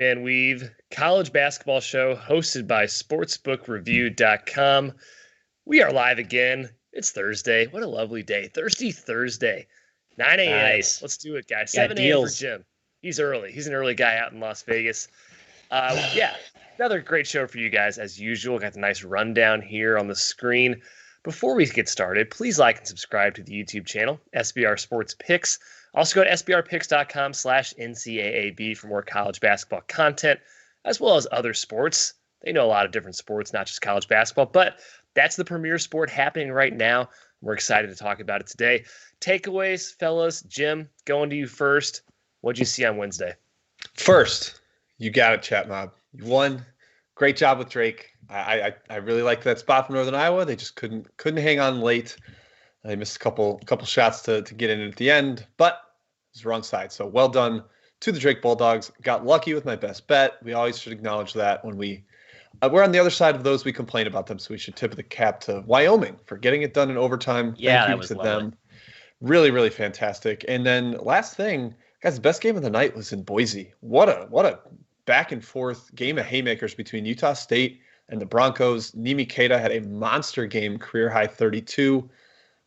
and Weave college basketball show hosted by sportsbookreview.com. We are live again. It's Thursday. What a lovely day. Thursday, 9 a.m. Nice. Let's do it, guys. Yeah, 7 a.m. for deals. Jim. He's early. He's an early guy out in Las Vegas. Another great show for you guys as usual. Got the nice rundown here on the screen. Before we get started, please like and subscribe to the YouTube channel, SBR Sports Picks. Also go to sbrpicks.com/NCAAB for more college basketball content, as well as other sports. They know a lot of different sports, not just college basketball, but that's the premier sport happening right now. We're excited to talk about it today. Takeaways, fellas. Jim, going to you first. What'd you see on Wednesday? First, you got it, Chat Mob. You won. Great job with Drake. I really liked that spot from Northern Iowa. They just couldn't hang on late. They missed a couple shots to get in at the end, but it was the wrong side. So well done to the Drake Bulldogs. Got lucky with my best bet. We always should acknowledge that when we're on the other side of those, we complain about them. So we should tip the cap to Wyoming for getting it done in overtime. Yeah, Thank that you was to lovely. them. Really, really fantastic. And then last thing, guys, the best game of the night was in Boise. What a back and forth game of haymakers between Utah State and the Broncos. Nimi Keita had a monster game, career high 32.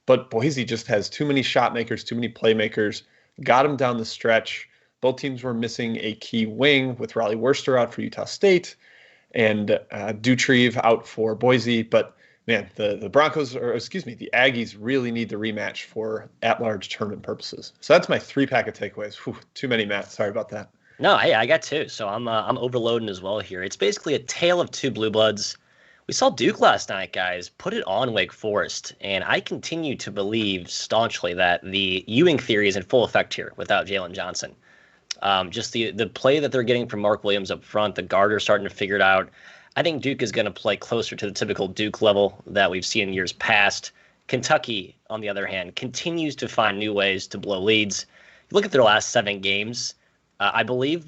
But Boise just has too many shot makers, too many playmakers. Got him down the stretch. Both teams were missing a key wing with Raleigh Worcester out for Utah State and Dutrieve out for Boise. But man, the Aggies really need the rematch for at-large tournament purposes. So that's my 3-pack of takeaways. Whew, too many, Matt. Sorry about that. No, hey, I got two, so I'm overloading as well here. It's basically a tale of two blue bloods. We saw Duke last night, guys, put it on Wake Forest, and I continue to believe staunchly that the Ewing theory is in full effect here without Jalen Johnson. Just the play that they're getting from Mark Williams up front, the guard are starting to figure it out. I think Duke is going to play closer to the typical Duke level that we've seen in years past. Kentucky, on the other hand, continues to find new ways to blow leads. You look at their last 7 games. I believe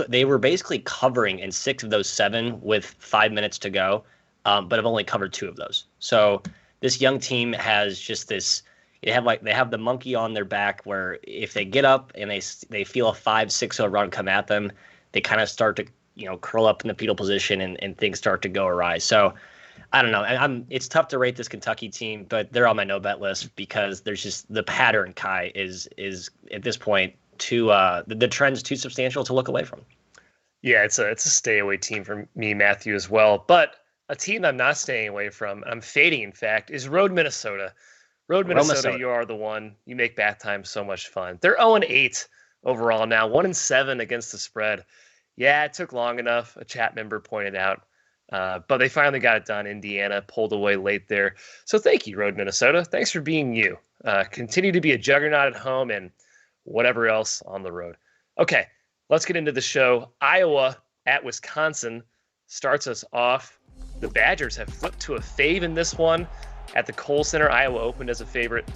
they were basically covering in 6 of those 7 with 5 minutes to go, but have only covered 2 of those. So this young team has just this. They have the monkey on their back, where if they get up and they feel a 5-6-0 run come at them, they kind of start to curl up in the fetal position and things start to go awry. So I don't know. It's tough to rate this Kentucky team, but they're on my no bet list because there's just the pattern. Ky is at this point. The trend's too substantial to look away from. Yeah, it's a stay away team for me, Matthew, as well. But a team I'm not staying away from, I'm fading, in fact, is Road Minnesota. Road Minnesota, you are the one. You make bath time so much fun. They're 0-8 overall now, 1-7 against the spread. Yeah, it took long enough, a chat member pointed out. But they finally got it done. Indiana pulled away late there. So thank you, Road Minnesota. Thanks for being you. Continue to be a juggernaut at home and whatever else on the road. Okay, let's get into the show. Iowa at Wisconsin starts us off. The Badgers have flipped to a fave in this one. At the Kohl Center, Iowa opened as a favorite.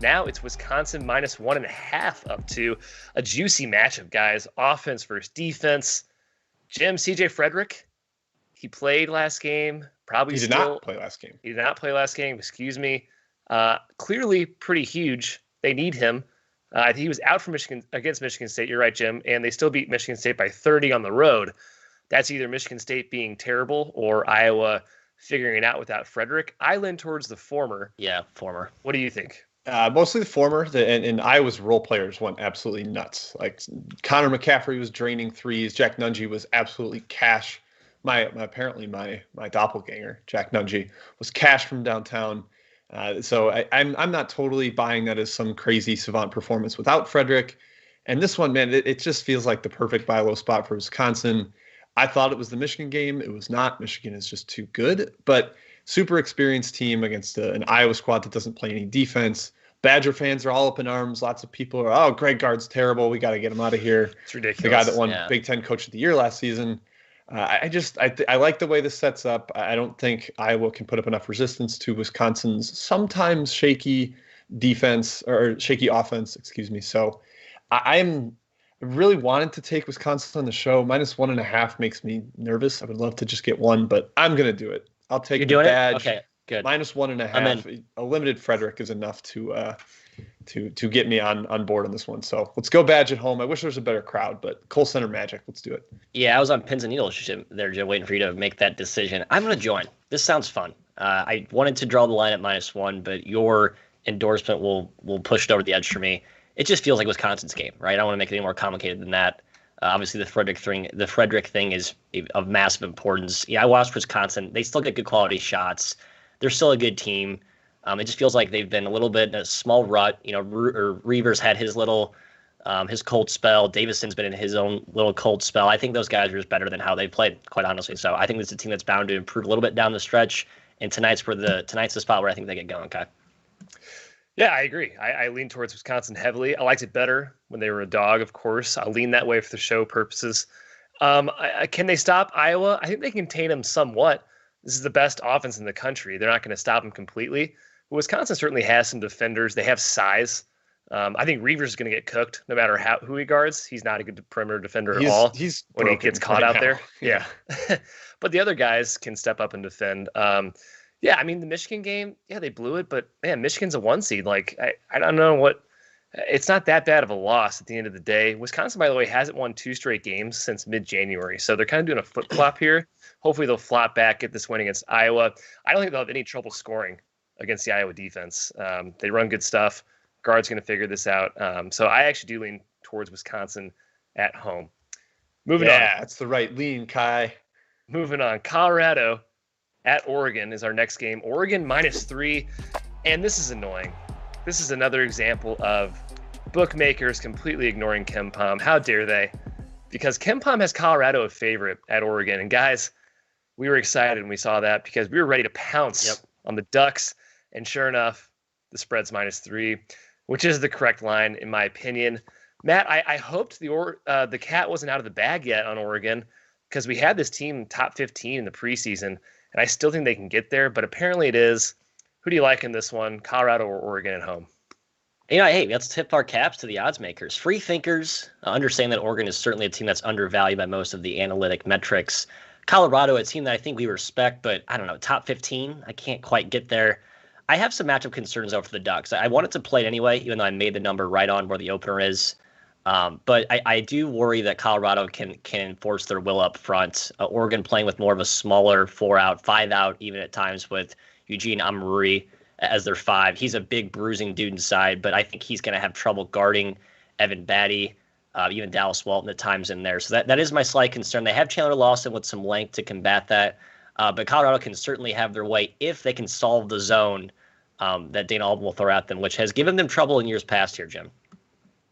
Now it's Wisconsin -1.5 up to a juicy matchup, guys. Offense versus defense. Jim, CJ Frederick, he played last game. He did not play last game. He did not play last game, excuse me. Clearly pretty huge. They need him. He was out for against Michigan State. You're right, Jim. And they still beat Michigan State by 30 on the road. That's either Michigan State being terrible or Iowa figuring it out without Frederick. I lean towards the former. Yeah, former. What do you think? Mostly the former. And Iowa's role players went absolutely nuts. Like Connor McCaffrey was draining threes. Jack Nungy was absolutely cash. Apparently my doppelganger, Jack Nungy, was cash from downtown. So I'm not totally buying that as some crazy savant performance without Frederick. And this one, man, it just feels like the perfect buy low spot for Wisconsin. I thought it was the Michigan game. It was not. Michigan is just too good. But super experienced team against an Iowa squad that doesn't play any defense. Badger fans are all up in arms. Lots of people are, oh, Greg Gard's terrible. We got to get him out of here. It's ridiculous. The guy that won Big Ten Coach of the Year last season. I like the way this sets up. I don't think Iowa can put up enough resistance to Wisconsin's sometimes shaky defense or shaky offense, excuse me. So I'm really wanted to take Wisconsin on the show. -1.5 makes me nervous. I would love to just get one, but I'm going to do it. I'll take the badge. Okay, good. -1.5. A limited Frederick is enough to to get me on board on this one. So let's go Badge at home. I wish there was a better crowd, but Kohl Center Magic. Let's do it. Yeah, I was on pins and needles there, Jim, waiting for you to make that decision. I'm going to join. This sounds fun. I wanted to draw the line at -1, but your endorsement will push it over the edge for me. It just feels like Wisconsin's game, right? I don't want to make it any more complicated than that. Obviously, the Frederick thing is of massive importance. Yeah, I watched Wisconsin. They still get good quality shots. They're still a good team. It just feels like they've been a little bit in a small rut. Reavers had his little his cold spell. Davison's been in his own little cold spell. I think those guys are just better than how they played, quite honestly. So I think this is a team that's bound to improve a little bit down the stretch. And tonight's the spot where I think they get going, Ky. Yeah, I agree. I lean towards Wisconsin heavily. I liked it better when they were a dog, of course. I'll lean that way for the show purposes. Can they stop Iowa? I think they can contain them somewhat. This is the best offense in the country. They're not going to stop them completely. But Wisconsin certainly has some defenders. They have size. I think Reavers is going to get cooked no matter who he guards. He's not a good perimeter defender at all when he gets caught out there. Yeah. But the other guys can step up and defend. Yeah, I mean, the Michigan game, they blew it. But, man, Michigan's a 1 seed. Like, I don't know what – it's not that bad of a loss at the end of the day. Wisconsin, by the way, hasn't won 2 straight games since mid-January. So they're kind of doing a flip-flop here. Hopefully they'll flop back, get this win against Iowa. I don't think they'll have any trouble scoring against the Iowa defense. They run good stuff. Guard's going to figure this out. So I actually do lean towards Wisconsin at home. Moving on. Yeah, that's the right lean, Ky. Moving on. Colorado at Oregon is our next game. Oregon -3. And this is annoying. This is another example of bookmakers completely ignoring KenPom. How dare they? Because KenPom has Colorado a favorite at Oregon. And guys, we were excited when we saw that because we were ready to pounce on the Ducks. And sure enough, the spread's -3, which is the correct line, in my opinion. Matt, I hoped the cat wasn't out of the bag yet on Oregon because we had this team top 15 in the preseason, and I still think they can get there, but apparently it is. Who do you like in this one, Colorado or Oregon at home? Hey, let's tip our caps to the odds makers. Free thinkers understand that Oregon is certainly a team that's undervalued by most of the analytic metrics. Colorado, a team that I think we respect, but I don't know, top 15? I can't quite get there. I have some matchup concerns over the Ducks. I wanted to play it anyway, even though I made the number right on where the opener is. But I do worry that Colorado can enforce their will up front. Oregon playing with more of a smaller 4-out, 5-out, even at times with Eugene Amuri as their 5. He's a big bruising dude inside, but I think he's going to have trouble guarding Evan Batty, even Dallas Walton at times in there. So that is my slight concern. They have Chandler Lawson with some length to combat that. But Colorado can certainly have their way if they can solve the zone that Dana Altman will throw at them, which has given them trouble in years past here, Jim.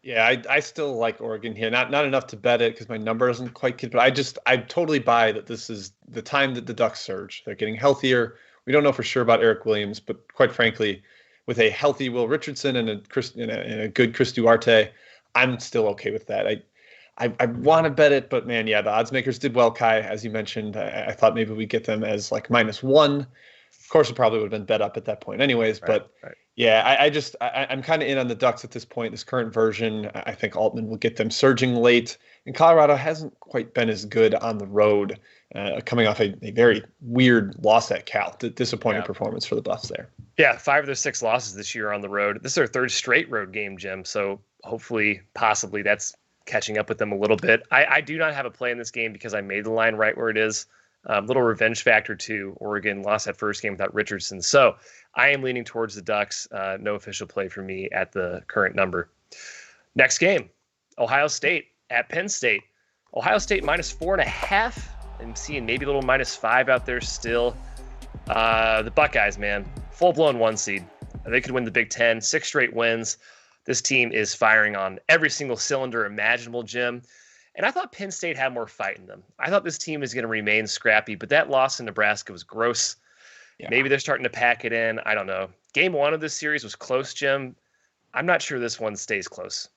Yeah, I still like Oregon here. Not enough to bet it because my number doesn't quite get, but I totally buy that this is the time that the Ducks surge. They're getting healthier. We don't know for sure about Eric Williams, but quite frankly, with a healthy Will Richardson and a good Chris Duarte, I'm still okay with that. I want to bet it, but man, yeah, the odds makers did well, Ky, as you mentioned. I thought maybe we'd get them as like -1. Of course, it probably would have been bet up at that point anyways, but yeah, I'm kind of in on the Ducks at this point, this current version. I think Altman will get them surging late, and Colorado hasn't quite been as good on the road, coming off a very weird loss at Cal. Disappointing performance for the Buffs there. Yeah, 5 of their 6 losses this year on the road. This is their 3rd straight road game, Jim, so hopefully, possibly that's catching up with them a little bit. I do not have a play in this game because I made the line right where it is. Little revenge factor too. Oregon lost that first game without Richardson. So I am leaning towards the Ducks. No official play for me at the current number. Next game, Ohio State at Penn State. Ohio State -4.5. I'm seeing maybe a little -5 out there still. The Buckeyes, man, full-blown 1 seed. They could win the Big Ten, 6 straight wins. This team is firing on every single cylinder imaginable, Jim. And I thought Penn State had more fight in them. I thought this team is going to remain scrappy, but that loss in Nebraska was gross. Yeah. Maybe they're starting to pack it in. I don't know. Game 1 of this series was close, Jim. I'm not sure this one stays close.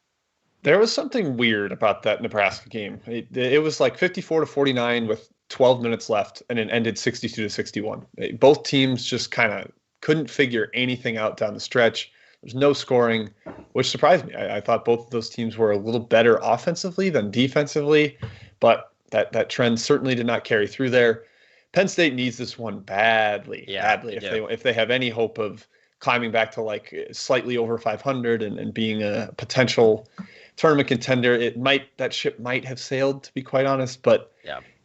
There was something weird about that Nebraska game. It was like 54-49 with 12 minutes left, and it ended 62-61. Both teams just kind of couldn't figure anything out down the stretch. There's no scoring, which surprised me. I thought both of those teams were a little better offensively than defensively, but that trend certainly did not carry through there. Penn State needs this one badly, if they have any hope of climbing back to like slightly over 500 and being a potential tournament contender. That ship might have sailed, to be quite honest. But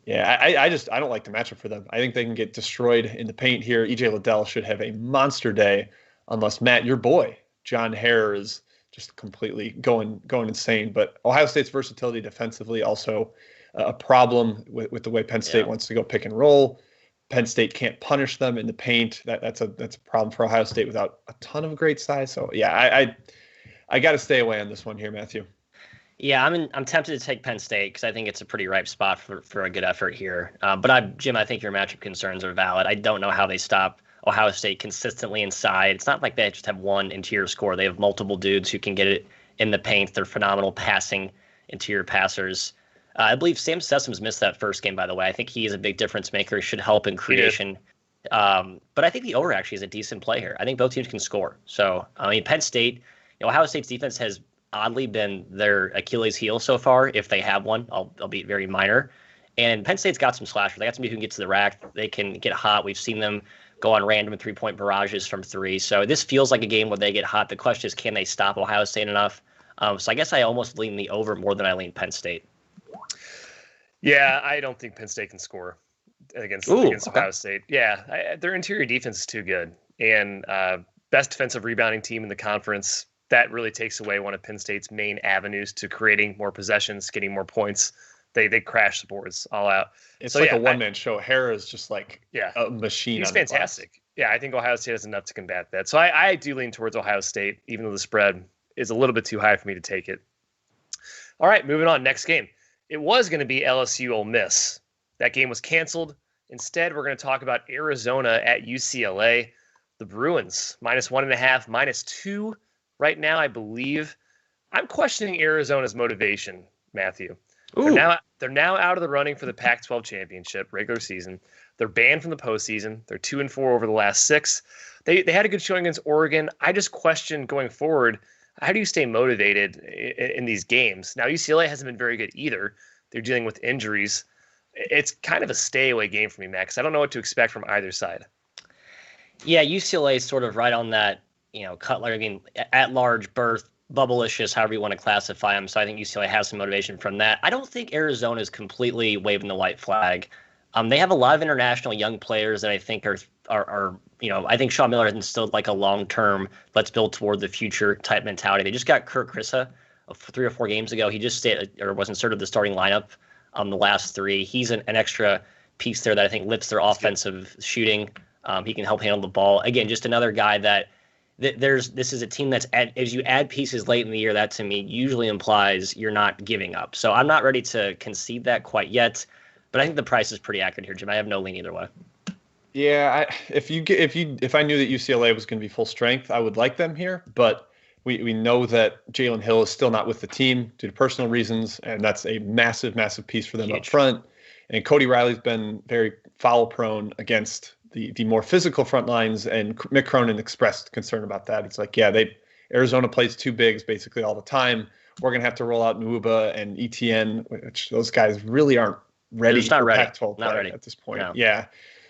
yeah, I don't like the matchup for them. I think they can get destroyed in the paint here. EJ Liddell should have a monster day, unless Matt, your boy John Hare, is just completely going insane. But Ohio State's versatility defensively also a problem with the way Penn State wants to go pick and roll. Penn State can't punish them in the paint. That's a problem for Ohio State without a ton of great size. So yeah, I got to stay away on this one here, Matthew. Yeah, I'm tempted to take Penn State because I think it's a pretty ripe spot for a good effort here. But Jim, I think your matchup concerns are valid. I don't know how they stop Ohio State consistently inside. It's not like they just have one interior scorer. They have multiple dudes who can get it in the paint. They're phenomenal passing interior passers. I believe Sam Sessum's missed that first game, by the way. I think he is a big difference maker, should help in creation. But I think the over actually is a decent play here. I think both teams can score. So, I mean, Penn State, Ohio State's defense has oddly been their Achilles heel so far, if they have one, albeit very minor. And Penn State's got some slashers. They got somebody who can get to the rack. They can get hot. We've seen them go on random three-point barrages from three. So this feels like a game where they get hot. The question is, can they stop Ohio State enough? So I guess I almost lean the over more than I lean Penn State. Yeah, I don't think Penn State can score against Ohio State. Yeah, their interior defense is too good. And best defensive rebounding team in the conference. That really takes away one of Penn State's main avenues to creating more possessions, getting more points. They crash the boards all out. It's a one-man show. Hare is just like a machine. He's fantastic. Yeah, I think Ohio State has enough to combat that. So I do lean towards Ohio State, even though the spread is a little bit too high for me to take it. All right, moving on. Next game. It was going to be LSU Ole Miss. That game was canceled. Instead, we're going to talk about Arizona at UCLA. The Bruins, -1.5, -2 right now, I believe. I'm questioning Arizona's motivation, Matthew. They're now out of the running for the Pac-12 championship regular season. They're banned from the postseason. They're 2-4 over the last 6. They had a good showing against Oregon. I just question going forward, how do you stay motivated in these games? Now, UCLA hasn't been very good either. They're dealing with injuries. It's kind of a stay away game for me, Max. I don't know what to expect from either side. Yeah, UCLA is sort of right on that, Cutler, at large berth, bubble-licious, however you want to classify them. So I think UCLA has some motivation from that. I don't think Arizona is completely waving the white flag. They have a lot of international young players that I think are I think Sean Miller has instilled like a long-term, let's build toward the future type mentality. They just got Kurt Krisa 3 or 4 games ago. He just was inserted in the starting lineup the last 3. He's an extra piece there that I think lifts their offensive shooting. He can help handle the ball. Again, just another guy that this is a team that's as you add pieces late in the year, that to me usually implies you're not giving up. So I'm not ready to concede that quite yet, but I think the price is pretty accurate here, Jim. I have no lean either way. Yeah, if I knew that UCLA was going to be full strength, I would like them here. But we know that Jalen Hill is still not with the team due to personal reasons, and that's a massive, massive piece for them up front. And Cody Riley's been very foul prone against the more physical front lines, and Mick Cronin expressed concern about that. It's like, Arizona plays 2 bigs basically all the time. We're going to have to roll out Nwuba and ETN, which those guys really aren't ready for Pac-12 play at this point. No. Yeah.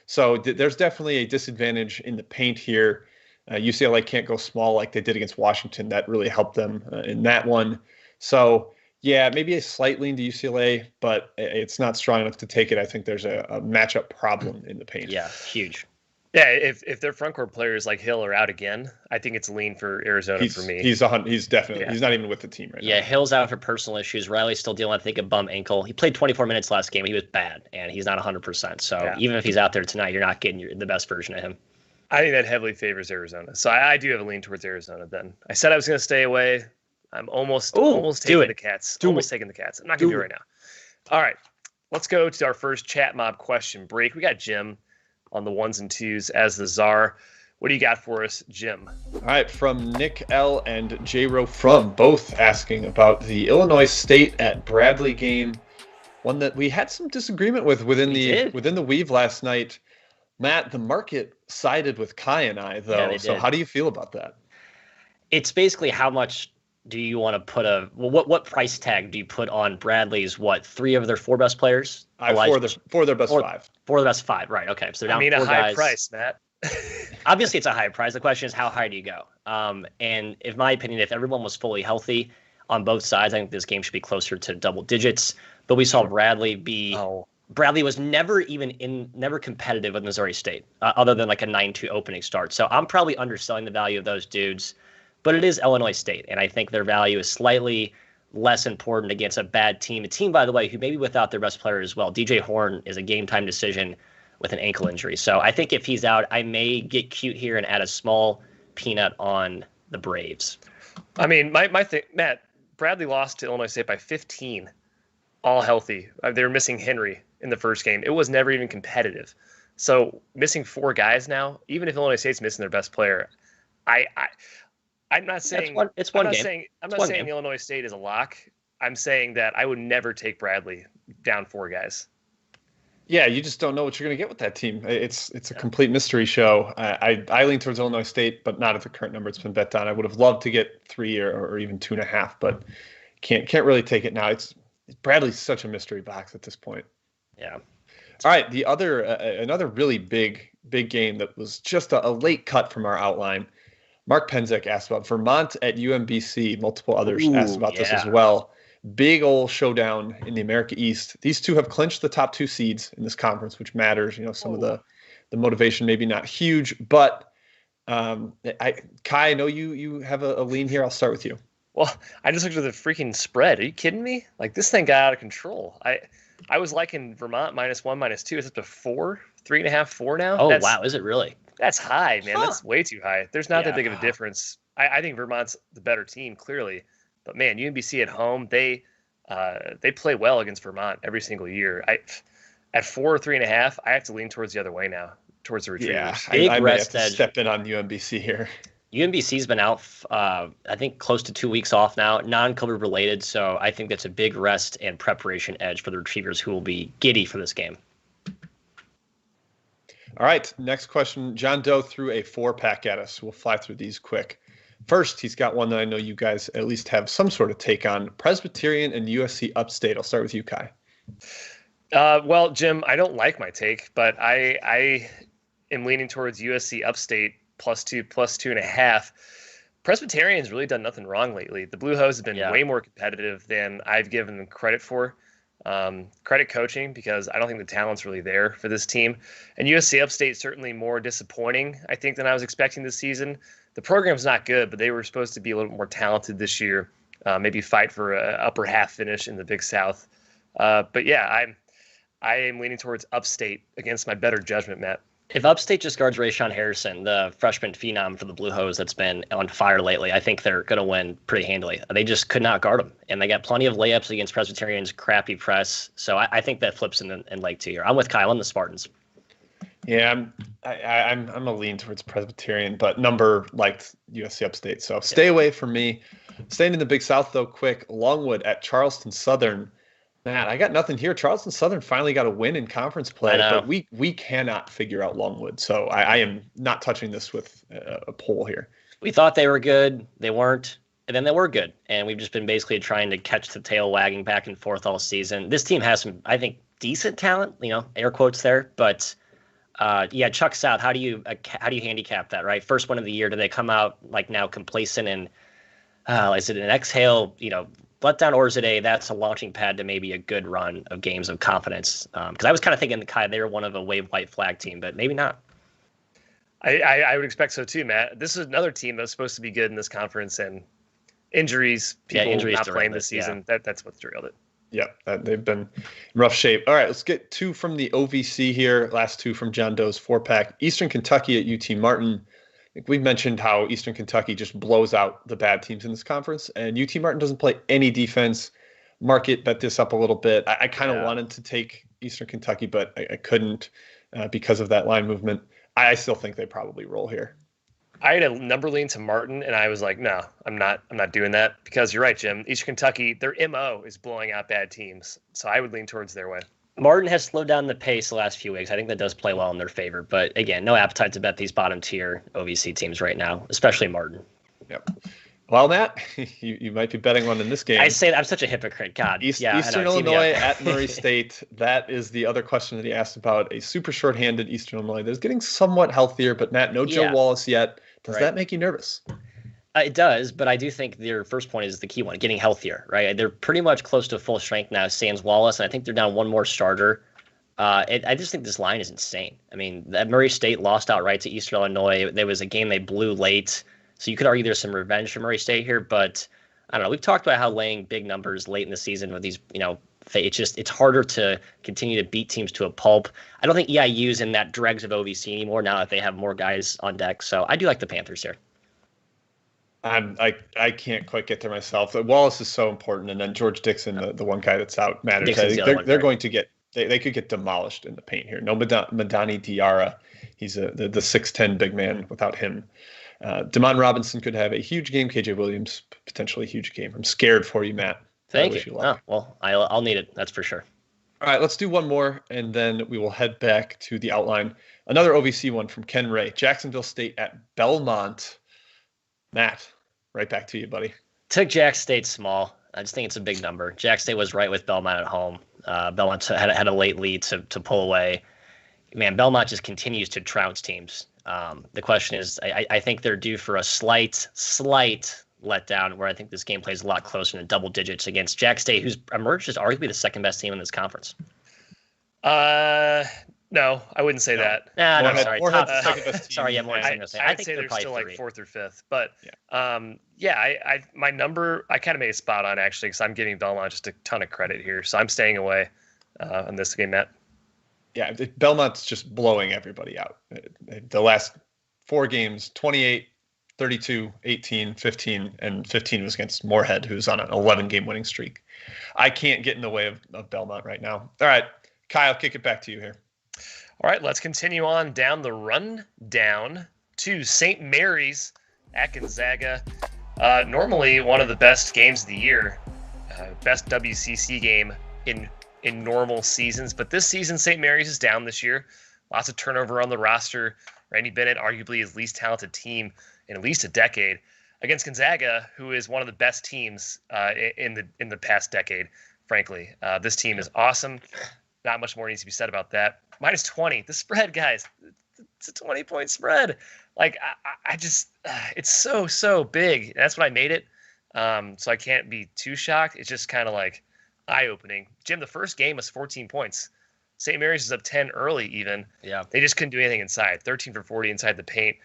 So there's definitely a disadvantage in the paint here. UCLA can't go small like they did against Washington. That really helped them in that one. So, yeah, maybe a slight lean to UCLA, but it's not strong enough to take it. I think there's a matchup problem in the paint. Yeah, huge. Yeah, if their front court players like Hill are out again, I think it's a lean for Arizona for me. He's definitely he's not even with the team right now. Yeah, Hill's out for personal issues. Riley's still dealing with, I think, a bum ankle. He played 24 minutes last game. He was bad, and he's not 100%. So even if he's out there tonight, you're not getting the best version of him. I think that heavily favors Arizona. So I do have a lean towards Arizona then. I said I was going to stay away. I'm almost taking the Cats. Taking the Cats. I'm not going to do it right now. All right. Let's go to our first chat mob question break. We got Jim on the 1s and 2s as the czar. What do you got for us, Jim? All right. From Nick L. and J. Rowe from both asking about the Illinois State at Bradley game. One that we had some disagreement with within the weave last night. Matt, the market sided with Ky and I, though. Yeah, so how do you feel about that? It's basically how much do you want to put what price tag do you put on Bradley's 3 of their 4 best players? 4 of their best 5. 4 of the best 5, right? Okay, so they're down 4 a high price, Matt. Obviously, it's a high prize. The question is, how high do you go? And in my opinion, if everyone was fully healthy on both sides, I think this game should be closer to double digits. But we saw Bradley be. Oh. Bradley was never competitive with Missouri State, other than like a 9-2 opening start. So I'm probably underselling the value of those dudes, but it is Illinois State, and I think their value is slightly less important against a bad team. A team, by the way, who maybe without their best player as well. DJ Horn is a game-time decision with an ankle injury. So I think if he's out, I may get cute here and add a small peanut on the Braves. I mean, my thing, Matt, Bradley lost to Illinois State by 15, all healthy. They were missing Henry in the first game. It was never even competitive. So missing 4 guys now, even if Illinois State's missing their best player, I'm not saying it's one game. I'm not saying Illinois State is a lock. I'm saying that I would never take Bradley down 4 guys. Yeah, you just don't know what you're going to get with that team. It's a complete mystery show. I lean towards Illinois State, but not at the current number it's been bet on. I would have loved to get 3 or even 2.5, but can't really take it now. Bradley's such a mystery box at this point. Yeah. All right. The other another really big game that was just a late cut from our outline. Mark Penzek asked about Vermont at UMBC. Multiple others asked about this as well. Big old showdown in the America East. These two have clinched the top 2 seeds in this conference, which matters. Some of the motivation maybe not huge, but Ky, I know you have a lean here. I'll start with you. Well, I just looked at the freaking spread. Are you kidding me? Like, this thing got out of control. I was liking Vermont -1, -2. It's up to 4, 3.5, 4 now. Oh, wow. Is it really? That's high, man. That's way too high. There's not that big of a difference. I think Vermont's the better team, clearly. But, man, UMBC at home, they play well against Vermont every single year. At 4 or 3.5, I have to lean towards the other way now, towards the Retrievers. Yeah, I may have to step in on UMBC here. UMBC's been out, I think, close to 2 weeks off now, non-COVID related. So I think that's a big rest and preparation edge for the Retrievers, who will be giddy for this game. All right, next question. John Doe threw a 4-pack at us. We'll fly through these quick. First, he's got one that I know you guys at least have some sort of take on. Presbyterian and USC Upstate. I'll start with you, Ky. Well, Jim, I don't like my take, but I am leaning towards USC Upstate +2, +2.5. Presbyterian's really done nothing wrong lately. The Blue Hose have been way more competitive than I've given them credit for. Credit coaching, because I don't think the talent's really there for this team. And USC Upstate certainly more disappointing, I think, than I was expecting this season. The program's not good, but they were supposed to be a little more talented this year. Maybe fight for an upper half finish in the Big South. But yeah, I am leaning towards Upstate against my better judgment, Matt. If Upstate just guards Rayshawn Harrison, the freshman phenom for the Blue Hose that's been on fire lately, I think they're going to win pretty handily. They just could not guard him, and they got plenty of layups against Presbyterian's crappy press. So I think that flips in leg 2 here. I'm with Kyle on the Spartans. Yeah, I'm a lean towards Presbyterian, but number liked USC Upstate, so stay away from me. Staying in the Big South, though, quick. Longwood at Charleston Southern. Man, I got nothing here. Charleston Southern finally got a win in conference play, but we cannot figure out Longwood. So I am not touching this with a poll here. We thought they were good. They weren't. And then they were good. And we've just been basically trying to catch the tail wagging back and forth all season. This team has some, I think, decent talent, air quotes there. But, Chuck South, how do you handicap that, right? First one of the year, do they come out like now complacent and is it an exhale, let down, or is it that's a launching pad to maybe a good run of games of confidence? Because I was kind of thinking they were one of a wave white flag team, but maybe not. I would expect so too, Matt. This is another team that's supposed to be good in this conference, and injuries not playing this season. Yeah. That's what's derailed it. Yeah, they've been in rough shape. All right, let's get 2 from the OVC here. Last 2 from John Doe's 4-pack. Eastern Kentucky at UT Martin. We've mentioned how Eastern Kentucky just blows out the bad teams in this conference, and UT Martin doesn't play any defense. Market bet this up a little bit. I kind of wanted to take Eastern Kentucky, but I couldn't because of that line movement. I still think they probably roll here. I had a number lean to Martin, and I was like, no, I'm not doing that, because you're right, Jim. Eastern Kentucky, their MO is blowing out bad teams, so I would lean towards their way. Martin has slowed down the pace the last few weeks. I think that does play well in their favor. But again, no appetite to bet these bottom tier OVC teams right now, especially Martin. Yep. Well, Matt, you might be betting one in this game. I say that I'm such a hypocrite. God. Eastern Illinois at Murray State. That is the other question that he asked about. A super shorthanded Eastern Illinois that's getting somewhat healthier, but Matt, no Joe Wallace yet. Does that make you nervous? It does, but I do think their first point is the key one, getting healthier, right? They're pretty much close to full strength now, sans Wallace, and I think they're down one more starter. I just think this line is insane. I mean, that Murray State lost outright to Eastern Illinois. There was a game they blew late, so you could argue there's some revenge for Murray State here, but I don't know. We've talked about how laying big numbers late in the season with these, it's harder to continue to beat teams to a pulp. I don't think EIU's in that dregs of OVC anymore now that they have more guys on deck, so I do like the Panthers here. I can't quite get there myself. Wallace is so important, and then George Dixon, the one guy that's out, matters. I think they're going to get they could get demolished in the paint here. No Madani Diarra, he's the 6'10" big man. Without him, Damon Robinson could have a huge game. KJ Williams potentially a huge game. I'm scared for you, Matt. Thank you. Well, I'll need it. That's for sure. All right, let's do one more, and then we will head back to the outline. Another OVC one from Ken Ray. Jacksonville State at Belmont. Matt, right back to you, buddy. Took Jack State small. I just think it's a big number. Jack State was right with Belmont at home. Belmont had a late lead to pull away. Man, Belmont just continues to trounce teams. The question is, I think they're due for a slight letdown, where I think this game plays a lot closer in double digits against Jack State, who's emerged as arguably the second best team in this conference. No, I wouldn't say that. Sorry. I'd say they're still like fourth or fifth. But my number, I kind of made a spot on actually, because I'm giving Belmont just a ton of credit here. So I'm staying away on this game, Matt. Yeah, Belmont's just blowing everybody out. The last 4 games, 28, 32, 18, 15, and 15 was against Moorhead, who's on an 11-game winning streak. I can't get in the way of Belmont right now. All right, Kyle, kick it back to you here. All right, let's continue on down the rundown to St. Mary's at Gonzaga. Normally one of the best games of the year, best WCC game in normal seasons. But this season, St. Mary's is down this year. Lots of turnover on the roster. Randy Bennett, arguably his least talented team in at least a decade, against Gonzaga, who is one of the best teams in the past decade, frankly. This team is awesome. Not much more needs to be said about that. Minus 20. The spread, guys. It's a 20-point spread. Like, I just, it's so big. That's what I made it. So I can't be too shocked. It's just kind of like eye-opening. Jim, the first game was 14 points. St. Mary's is up 10 early even. Yeah. They just couldn't do anything inside. 13 for 40 inside the paint.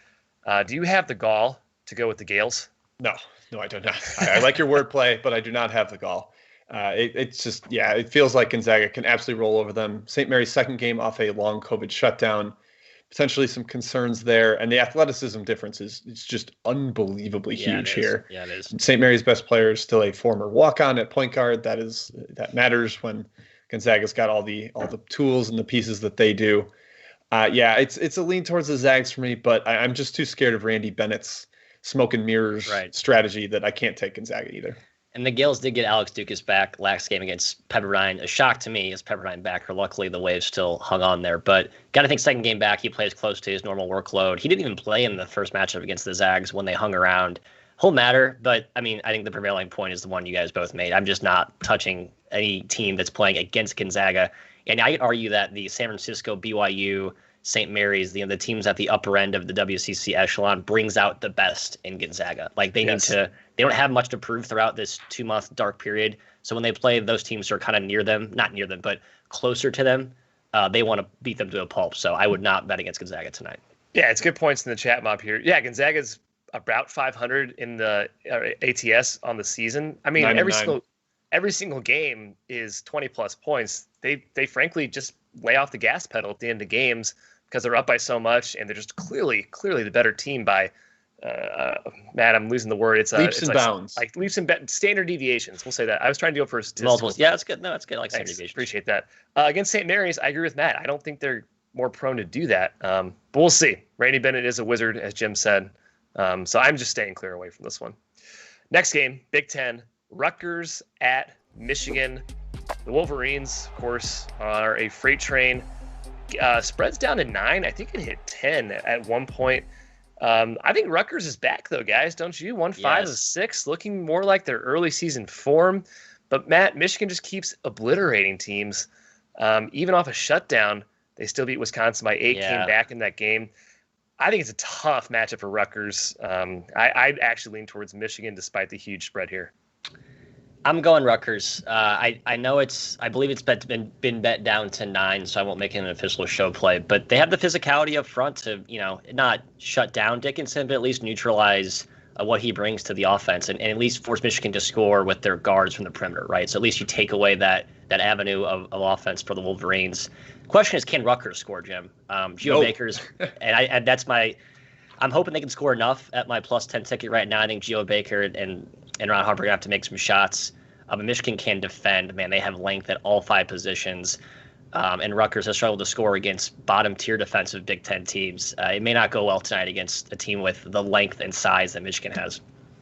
Do you have the gall to go with the Gales? No, I do not. I like your wordplay, but I do not have the gall. It's just, it feels like Gonzaga can absolutely roll over them. St. Mary's second game off a long COVID shutdown, potentially some concerns there. And the athleticism difference is just unbelievably huge here. Yeah, it is. St. Mary's best player is still a former walk-on at point guard. That matters when Gonzaga's got all the tools and the pieces that they do. It's a lean towards the Zags for me, but I'm just too scared of Randy Bennett's smoke and mirrors strategy that I can't take Gonzaga either. And the Gales did get Alex Dukas back last game against Pepperdine. A shock to me is Pepperdine back. Luckily, the Waves still hung on there. But got to think second game back, he plays close to his normal workload. He didn't even play in the first matchup against the Zags when they hung around. Whole matter, but I mean, I think the prevailing point is the one you guys both made. I'm just not touching any team that's playing against Gonzaga. And I'd argue that the San Francisco, BYU, St. Mary's, the teams at the upper end of the WCC echelon brings out the best in Gonzaga. Like they they don't have much to prove throughout this 2-month dark period. So when they play those teams who are kind of not near them, but closer to them, they want to beat them to a pulp. So I would not bet against Gonzaga tonight. Yeah, it's good points in the chat mob here. Yeah, Gonzaga's about 500 in the ATS on the season. I mean, every single game is 20 plus points. They frankly just lay off the gas pedal at the end of games because they're up by so much, and they're just clearly the better team by. Matt, I'm losing the word. It's leaps and bounds. Like leaps and standard deviations. We'll say that. I was trying to go for multiples. Yeah, that's good. No, that's good. I like standard deviations. Appreciate that. Against St. Mary's, I agree with Matt. I don't think they're more prone to do that. But we'll see. Randy Bennett is a wizard, as Jim said. So I'm just staying clear away from this one. Next game, Big Ten, Rutgers at Michigan. The Wolverines, of course, are a freight train. Spreads down to 9. I think it hit 10 at one point. I think Rutgers is back, though, guys. Don't you? 1-5 Yes. of 6, looking more like their early season form. But, Matt, Michigan just keeps obliterating teams. Even off a shutdown, they still beat Wisconsin by 8, came back in that game. I think it's a tough matchup for Rutgers. I'd actually lean towards Michigan despite the huge spread here. I'm going Rutgers. I believe it's been bet down to 9, so I won't make it an official show play. But they have the physicality up front to, not shut down Dickinson, but at least neutralize what he brings to the offense and at least force Michigan to score with their guards from the perimeter, right? So at least you take away that avenue of offense for the Wolverines. Question is, can Rutgers score, Jim? Geo Baker's, and that's my. I'm hoping they can score enough at my +10 ticket right now. I think Geo Baker and Ron Harper are going to have to make some shots. But Michigan can defend. Man, they have length at all 5 positions. And Rutgers has struggled to score against bottom-tier defensive Big Ten teams. It may not go well tonight against a team with the length and size that Michigan has.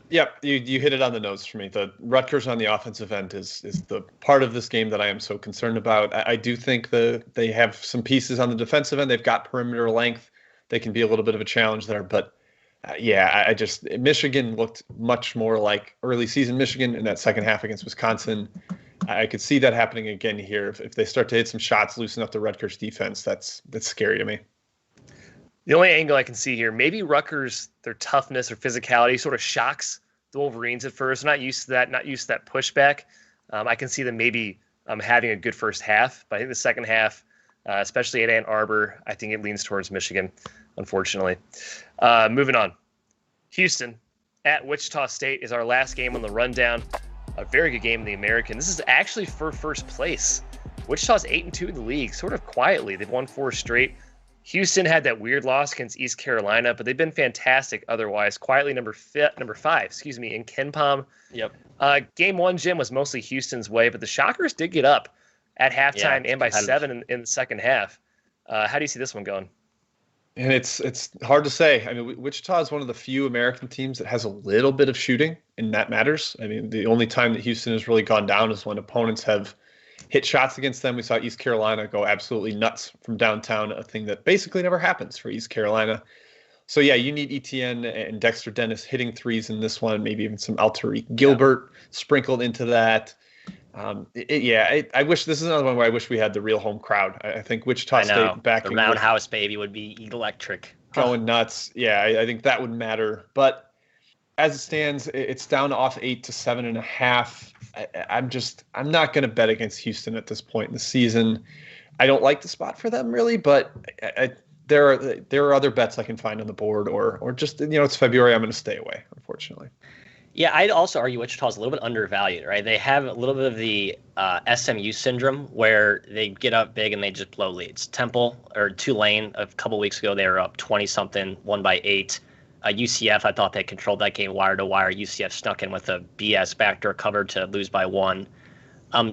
Yep, you hit it on the nose for me. The Rutgers on the offensive end is the part of this game that I am so concerned about. I do think they have some pieces on the defensive end. They've got perimeter length. They can be a little bit of a challenge there. But, Michigan looked much more like early season Michigan in that second half against Wisconsin. I could see that happening again here. If they start to hit some shots, loosen up the Rutgers defense, that's scary to me. The only angle I can see here, maybe Rutgers, their toughness or physicality sort of shocks the Wolverines at first. Not used to that pushback. I can see them maybe having a good first half, but I think the second half, especially at Ann Arbor, I think it leans towards Michigan, unfortunately. Moving on. Houston at Wichita State is our last game on the rundown. A very good game in the American. This is actually for first place. Wichita's 8-2 in the league, sort of quietly. They've won 4 straight. Houston had that weird loss against East Carolina, but they've been fantastic otherwise. Quietly number 5, in KenPom. Yep. Game 1, Jim, was mostly Houston's way, but the Shockers did get up at halftime and by 7 in the second half. How do you see this one going? And it's hard to say. I mean, Wichita is one of the few American teams that has a little bit of shooting, and that matters. I mean, the only time that Houston has really gone down is when opponents have hit shots against them. We saw East Carolina go absolutely nuts from downtown, a thing that basically never happens for East Carolina. So, you need Etienne and Dexter Dennis hitting threes in this one, maybe even some Alterique Gilbert sprinkled into that. I wish this is another one where I wish we had the real home crowd. I think Wichita State back the roundhouse baby would be electric, going nuts. I think that would matter. But as it stands, it's down off 8 to 7.5. I'm not going to bet against Houston at this point in the season. I don't like the spot for them really, but there are other bets I can find on the board, or just it's February. I'm going to stay away, unfortunately. Yeah, I'd also argue Wichita's a little bit undervalued, right? They have a little bit of the SMU syndrome where they get up big and they just blow leads. Temple or Tulane a couple weeks ago, they were up 20-something, won by 8. UCF, I thought they controlled that game wire to wire. UCF snuck in with a BS backdoor cover to lose by 1.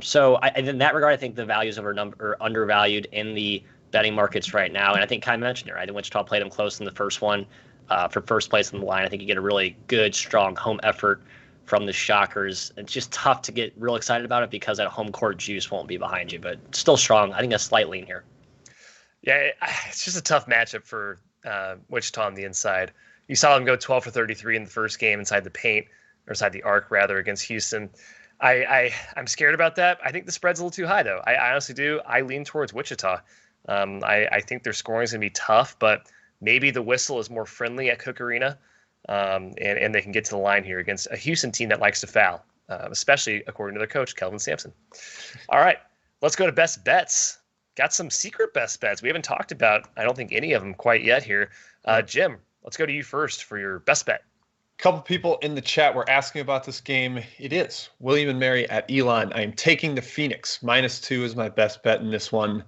So in that regard, I think the values are undervalued in the betting markets right now. And I think Ky mentioned it, right? Wichita played them close in the first one. For first place on the line, I think you get a really good, strong home effort from the Shockers. It's just tough to get real excited about it because that home court juice won't be behind you, but still strong. I think a slight lean here. Yeah, it's just a tough matchup for Wichita on the inside. You saw them go 12 for 33 in the first game inside the paint, or inside the arc, rather, against Houston. I'm scared about that. I think the spread's a little too high, though. I honestly do. I lean towards Wichita. I think their scoring is going to be tough, but maybe the whistle is more friendly at Cook Arena, and they can get to the line here against a Houston team that likes to foul, especially according to their coach, Kelvin Sampson. All right, let's go to best bets. Got some secret best bets we haven't talked about, I don't think, any of them quite yet here. Jim, let's go to you first for your best bet. A couple people in the chat were asking about this game. It is William and Mary at Elon. I am taking the Phoenix. -2 is my best bet in this one.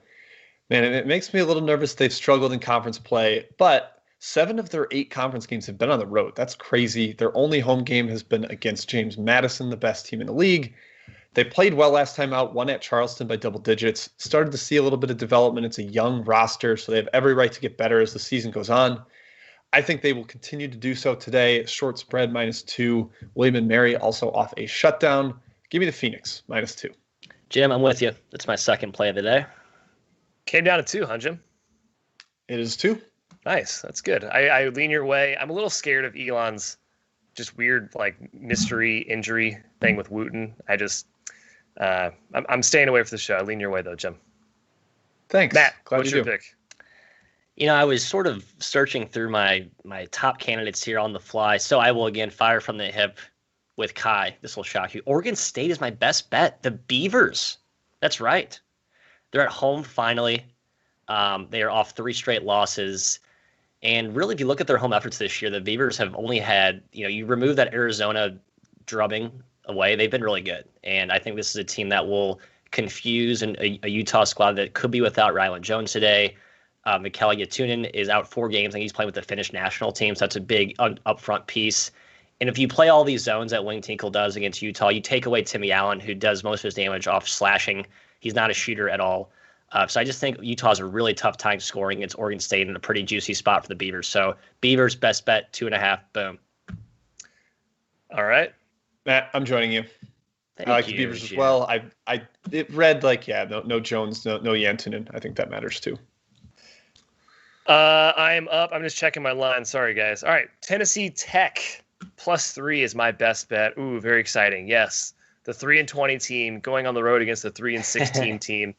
Man, it makes me a little nervous. They've struggled in conference play, but 7 of their 8 conference games have been on the road. That's crazy. Their only home game has been against James Madison, the best team in the league. They played well last time out, won at Charleston by double digits, started to see a little bit of development. It's a young roster, so they have every right to get better as the season goes on. I think they will continue to do so today. Short spread -2. William and Mary also off a shutdown. Give me the Phoenix -2. Jim, I'm with you. That's my second play of the day. Came down to 2, huh, Jim? It is 2. Nice. That's good. I lean your way. I'm a little scared of Elon's just weird mystery injury thing with Wooten. I'm staying away from the show. I lean your way though, Jim. Thanks. Matt, Glad what's your pick? I was sort of searching through my top candidates here on the fly, so I will again fire from the hip with Ky. This will shock you. Oregon State is my best bet. The Beavers. That's right. They're at home finally. They are off 3 straight losses. And really, if you look at their home efforts this year, the Beavers have only had, you remove that Arizona drubbing away, they've been really good. And I think this is a team that will confuse a Utah squad that could be without Ryland Jones today. Ky McKeon is out 4 games. I think he's playing with the Finnish national team, so that's a big upfront piece. And if you play all these zones that Wayne Tinkle does against Utah, you take away Timmy Allen, who does most of his damage off slashing. He's not a shooter at all. So I just think Utah's a really tough time scoring against Oregon State in a pretty juicy spot for the Beavers. So Beavers, best bet, 2.5. Boom. All right. Matt, I'm joining you. Thank I like you, the Beavers as Jim. well. It read no Jones, no Jantunen. I think that matters too. I'm up. I'm just checking my line. Sorry, guys. All right. Tennessee Tech +3 is my best bet. Ooh, very exciting. Yes. The 3-20 team going on the road against the 3-16 team.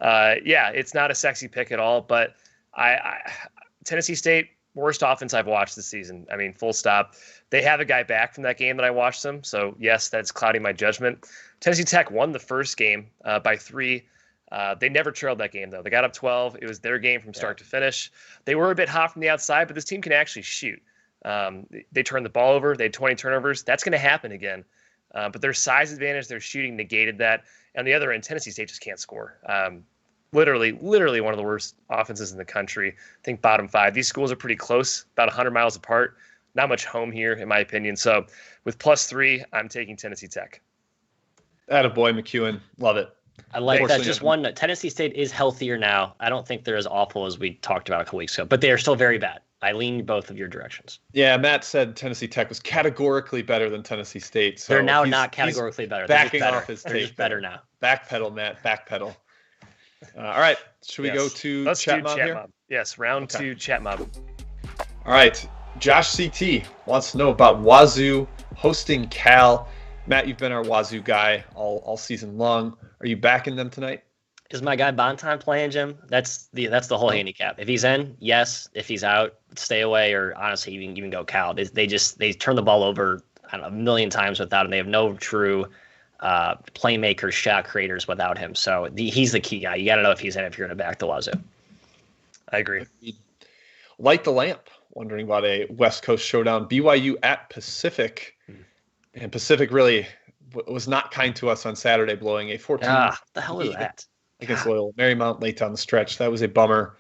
It's not a sexy pick at all, but Tennessee State, worst offense I've watched this season. I mean, full stop. They have a guy back from that game that I watched them. So yes, that's clouding my judgment. Tennessee Tech won the first game by 3. They never trailed that game, though. They got up 12. It was their game from start to finish. They were a bit hot from the outside, but this team can actually shoot. They turned the ball over. They had 20 turnovers. That's going to happen again. But their size advantage, their shooting negated that. On the other end, Tennessee State just can't score. Literally one of the worst offenses in the country. I think bottom 5. These schools are pretty close, about 100 miles apart. Not much home here, in my opinion. So with +3, I'm taking Tennessee Tech. Attaboy, McKeon. Love it. I like that. Just one note. Tennessee State is healthier now. I don't think they're as awful as we talked about a couple weeks ago, but they are still very bad. I lean both of your directions. Yeah, Matt said Tennessee Tech was categorically better than Tennessee State. So they're now not categorically better. They're backing just better. off his They're take. just better now. Backpedal, Matt. Backpedal. All right. Should we go to Let's Chat do Mob Chat here? Mob. Yes, round 2 Chat Mob. All right. Josh CT wants to know about Wazoo hosting Cal. Matt, you've been our Wazoo guy all season long. Are you backing them tonight? Is my guy Bonton playing, Jim? That's the whole handicap. If he's in, yes. If he's out, stay away. Or honestly, even go Cal. They turn the ball over a million times without him. They have no true playmakers, shot creators without him. So he's the key guy. You got to know if he's in if you're going to back the Wazoo. I agree. Light the lamp. Wondering about a West Coast showdown. BYU at Pacific. And Pacific really was not kind to us on Saturday, blowing a 14. What the hell was that? Against Loyola Marymount late down the stretch. That was a bummer.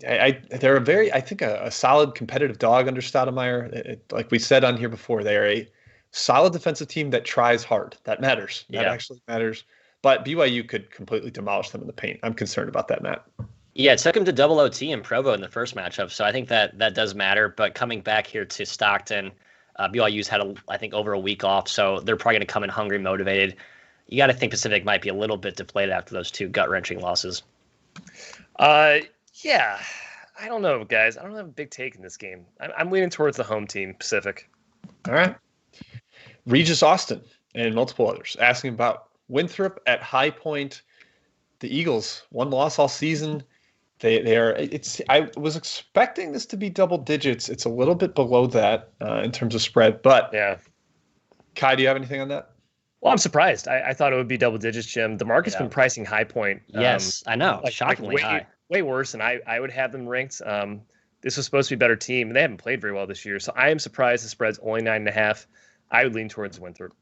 They're a solid competitive dog under Stoudemire. Like we said on here before, they are a solid defensive team that tries hard. That matters. That actually matters. But BYU could completely demolish them in the paint. I'm concerned about that, Matt. Yeah, it took him to double OT in Provo in the first matchup, so I think that does matter. But coming back here to Stockton, BYU's had, I think, over a week off, so they're probably going to come in hungry, motivated. You got to think Pacific might be a little bit deflated after those 2 gut-wrenching losses. Yeah. I don't know, guys. I don't have a big take in this game. I'm leaning towards the home team, Pacific. All right. Regis Austin and multiple others asking about Winthrop at High Point. The Eagles, 1 loss all season. I was expecting this to be double digits. It's a little bit below that in terms of spread, but yeah. Ky, do you have anything on that? Well, I'm surprised. I thought it would be double digits, Jim. The market's been pricing High Point. Yes, I know. Shockingly high. Way worse than I would have them ranked. This was supposed to be a better team, and they haven't played very well this year. So I am surprised the spread's only 9.5. I would lean towards Winthrop.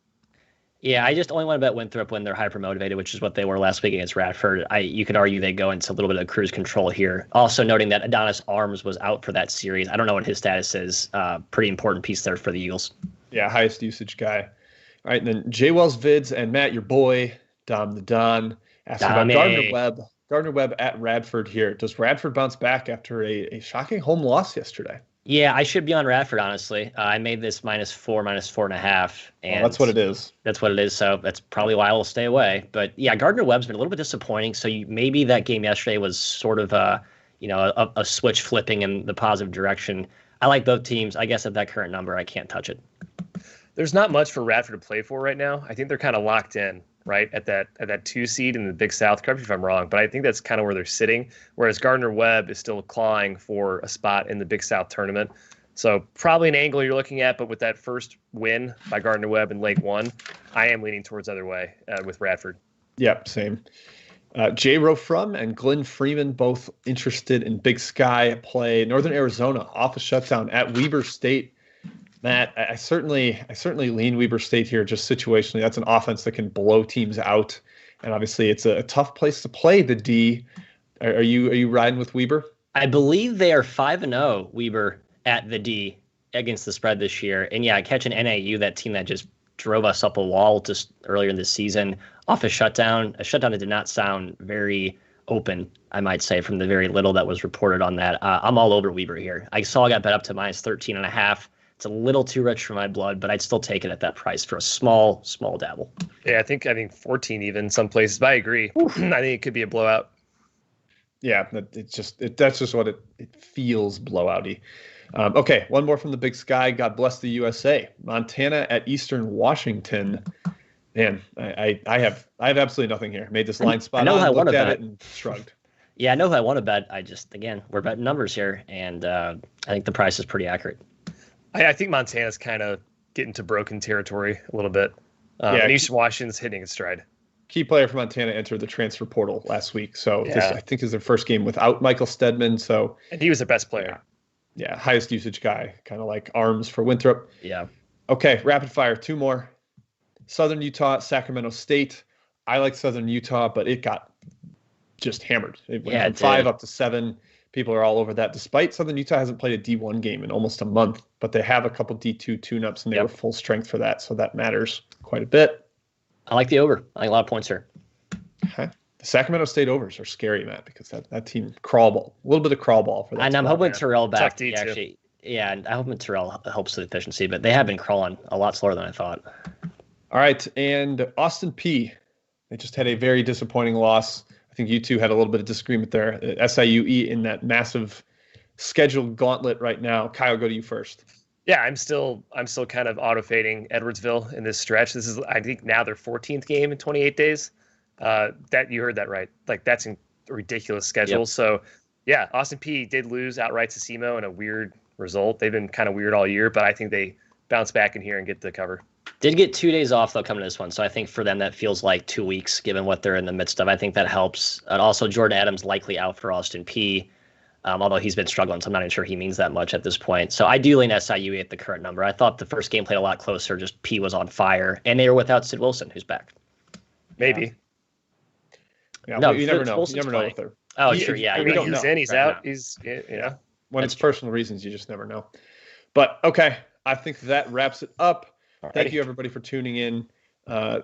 Yeah, I just only want to bet Winthrop when they're hyper motivated, which is what they were last week against Radford. You could argue they go into a little bit of cruise control here. Also noting that Adonis Arms was out for that series. I don't know what his status is. Pretty important piece there for the Eagles. Yeah, highest usage guy. All right, and then J Wells Vids and Matt, your boy, Dom the Don, asking about Gardner Webb. Gardner Webb at Radford here. Does Radford bounce back after a shocking home loss yesterday? Yeah, I should be on Radford, honestly. I made this -4, -4.5. And that's what it is. That's what it is, so that's probably why I will stay away. But, yeah, Gardner Webb's been a little bit disappointing, so maybe that game yesterday was sort of a switch flipping in the positive direction. I like both teams. I guess at that current number, I can't touch it. There's not much for Radford to play for right now. I think they're kind of locked in, right, at that 2 seed in the Big South. Correct me if I'm wrong, but I think that's kind of where they're sitting. Whereas Gardner-Webb is still clawing for a spot in the Big South tournament. So probably an angle you're looking at, but with that first win by Gardner-Webb in Leg 1, I am leaning towards other way with Radford. Yep, same. J. Rofrum and Glenn Freeman both interested in Big Sky play. Northern Arizona off a shutdown at Weber State. Matt, I certainly lean Weber State here, just situationally. That's an offense that can blow teams out, and obviously it's a tough place to play the D. Are you riding with Weber? I believe they are 5-0 Weber at the D against the spread this year, and yeah, catching NAU, that team that just drove us up a wall just earlier in the season, off a shutdown that did not sound very open, I might say, from the very little that was reported on that. I'm all over Weber here. I got bet up to -13.5. It's a little too rich for my blood, but I'd still take it at that price for a small dabble. Yeah, I think 14 even in some places, but I agree. I think it could be a blowout. Yeah, that's just what it feels blowouty. Okay, one more from the Big Sky. God bless the USA. Montana at Eastern Washington. Man, I have absolutely nothing here. Made this line spot on, looked at it, and shrugged. Yeah, I know who I want to bet. We're betting numbers here, and I think the price is pretty accurate. I think Montana's kind of getting to broken territory a little bit. And Eastern Washington's hitting its stride. Key player for Montana entered the transfer portal last week. So this, I think, is their first game without Michael Stedman. And he was their best player. Yeah, highest usage guy, kind of like arms for Winthrop. Yeah. Okay, rapid fire, 2 more. Southern Utah, Sacramento State. I like Southern Utah, but it got just hammered. It went from 5 up to 7. People are all over that, despite Southern Utah hasn't played a D1 game in almost a month, but they have a couple D2 tune-ups, and they were full strength for that, so that matters quite a bit. I like the over. I like a lot of points here. Okay. The Sacramento State overs are scary, Matt, because that team crawl ball, a little bit of crawl ball for that. And I'm hoping Terrell back. Actually, yeah, and I hope Terrell helps with efficiency, but they have been crawling a lot slower than I thought. All right, and Austin Peay, they just had a very disappointing loss. I think you two had a little bit of disagreement there. SIUE in that massive scheduled gauntlet right now. Kyle, I'll go to you first. Yeah, I'm still kind of auto-fading Edwardsville in this stretch. This is, I think, now their 14th game in 28 days. That you heard that right. Like, that's a ridiculous schedule. Yep. So, yeah, Austin Peay did lose outright to SEMO in a weird result. They've been kind of weird all year, but I think they bounce back in here and get the cover. Did get 2 days off, though, coming to this one. So I think for them that feels like 2 weeks, given what they're in the midst of. I think that helps. And also, Jordan Adams likely out for Austin Peay, although he's been struggling, so I'm not even sure he means that much at this point. So I do lean SIUE at the current number. I thought the first game played a lot closer, just Peay was on fire. And they were without Sid Wilson, who's back. Maybe. Yeah, no, you never know. You never know with her. Oh, sure, yeah. We don't know. He's in, he's out. He's, when it's personal reasons, you just never know. But, okay, I think that wraps it up. Thank you, everybody, for tuning in.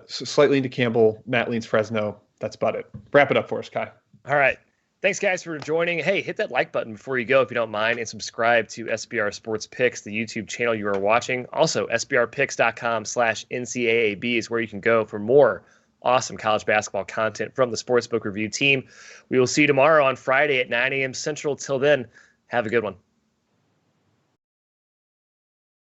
Slightly into Campbell, Matt leans Fresno. That's about it. Wrap it up for us, Ky. All right. Thanks, guys, for joining. Hey, hit that like button before you go if you don't mind, and subscribe to SBR Sports Picks, the YouTube channel you are watching. Also, sbrpicks.com/NCAAB is where you can go for more awesome college basketball content from the Sportsbook Review team. We will see you tomorrow on Friday at 9 a.m. Central. Till then, have a good one.